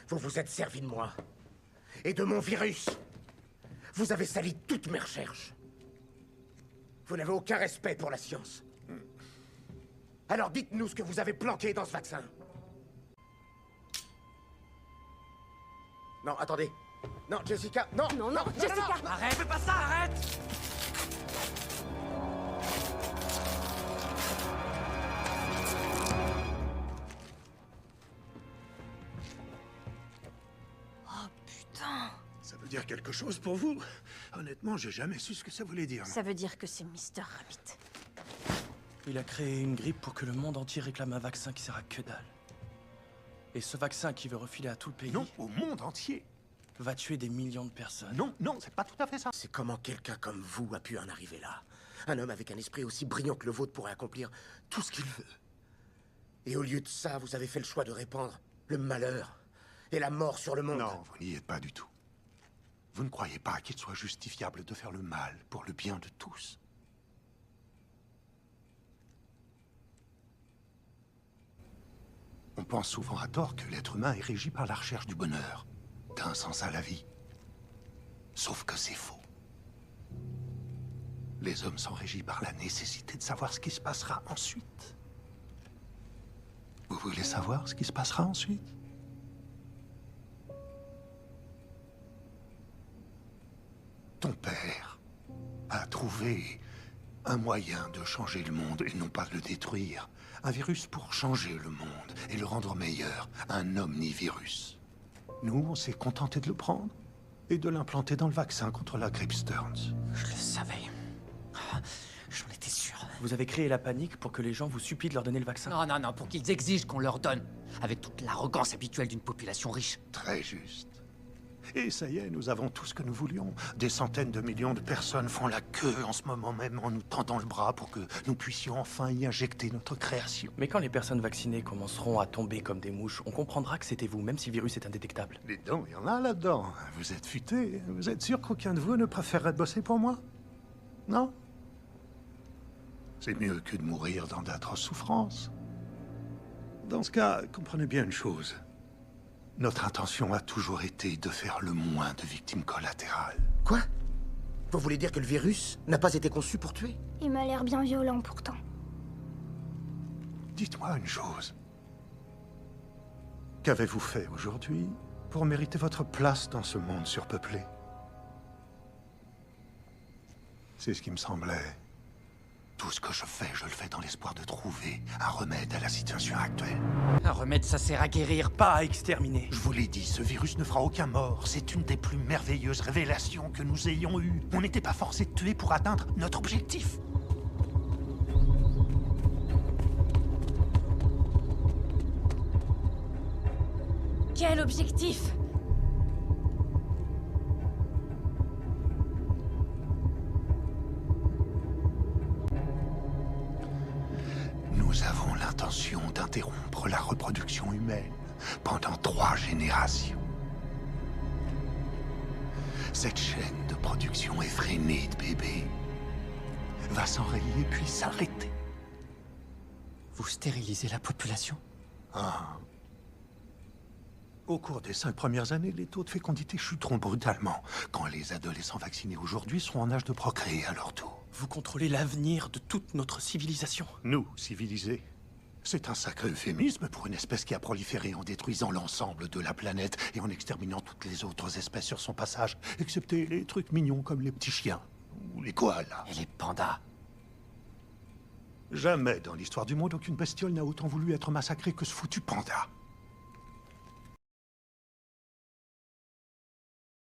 Vous vous êtes servi de moi. Et de mon virus. Vous avez sali toutes mes recherches. Vous n'avez aucun respect pour la science. Alors dites-nous ce que vous avez planqué dans ce vaccin. Non, attendez. Non, Jessica, non. Non, Jessica. Arrête, fais pas ça, arrête. Oh putain. Ça veut dire quelque chose pour vous? Honnêtement, j'ai jamais su ce que ça voulait dire. Ça veut dire que c'est Mr. Rabbit. Il a créé une grippe pour que le monde entier réclame un vaccin qui sert à que dalle. Et ce vaccin qui veut refiler à tout le pays Non, au monde entier. va tuer des millions de personnes. Non, non, c'est pas tout à fait ça. C'est comment quelqu'un comme vous a pu en arriver là. Un homme avec un esprit aussi brillant que le vôtre pourrait accomplir tout ce qu'il veut. Et au lieu de ça, vous avez fait le choix de répandre le malheur et la mort sur le monde. Non, vous n'y êtes pas du tout. Vous ne croyez pas qu'il soit justifiable de faire le mal pour le bien de tous? On pense souvent à tort que l'être humain est régi par la recherche du bonheur, d'un sens à la vie. Sauf que c'est faux. Les hommes sont régis par la nécessité de savoir ce qui se passera ensuite. Vous voulez savoir ce qui se passera ensuite? Ton père a trouvé un moyen de changer le monde et non pas de le détruire. Un virus pour changer le monde et le rendre meilleur. Un omnivirus. Nous, on s'est contenté de le prendre et de l'implanter dans le vaccin contre la grippe Stearns. Je le savais. Ah, j'en étais sûr. Vous avez créé la panique pour que les gens vous supplient de leur donner le vaccin. Non, pour qu'ils exigent qu'on leur donne. Avec toute l'arrogance habituelle d'une population riche. Très juste. Et ça y est, nous avons tout ce que nous voulions. Des centaines de millions de personnes font la queue en ce moment même en nous tendant le bras pour que nous puissions enfin y injecter notre création. Mais quand les personnes vaccinées commenceront à tomber comme des mouches, on comprendra que c'était vous, même si le virus est indétectable. Les dents, il y en a là-dedans. Vous êtes futés. Vous êtes sûr qu'aucun de vous ne préférerait bosser pour moi? Non? C'est mieux que de mourir dans d'atroces souffrances. Dans ce cas, comprenez bien une chose. Notre intention a toujours été de faire le moins de victimes collatérales. Quoi? Vous voulez dire que le virus n'a pas été conçu pour tuer? Il m'a l'air bien violent pourtant. Dites-moi une chose. Qu'avez-vous fait aujourd'hui pour mériter votre place dans ce monde surpeuplé? C'est ce qui me semblait. Tout ce que je le fais dans l'espoir de trouver un remède à la situation actuelle. Un remède, ça sert à guérir. Pas à exterminer. Je vous l'ai dit, ce virus ne fera aucun mort. C'est une des plus merveilleuses révélations que nous ayons eues. On n'était pas forcé de tuer pour atteindre notre objectif. Quel objectif? Nous avons l'intention d'interrompre la reproduction humaine pendant 3 générations. Cette chaîne de production effrénée de bébés va s'enrayer puis s'arrêter. Vous stérilisez la population? Ah. Au cours des 5 premières années, les taux de fécondité chuteront brutalement quand les adolescents vaccinés aujourd'hui seront en âge de procréer à leur tour. Vous contrôlez l'avenir de toute notre civilisation. Nous, civilisés. C'est un sacré euphémisme pour une espèce qui a proliféré en détruisant l'ensemble de la planète et en exterminant toutes les autres espèces sur son passage, excepté les trucs mignons comme les petits chiens ou les koalas. Et les pandas? Jamais dans l'histoire du monde, aucune bestiole n'a autant voulu être massacrée que ce foutu panda.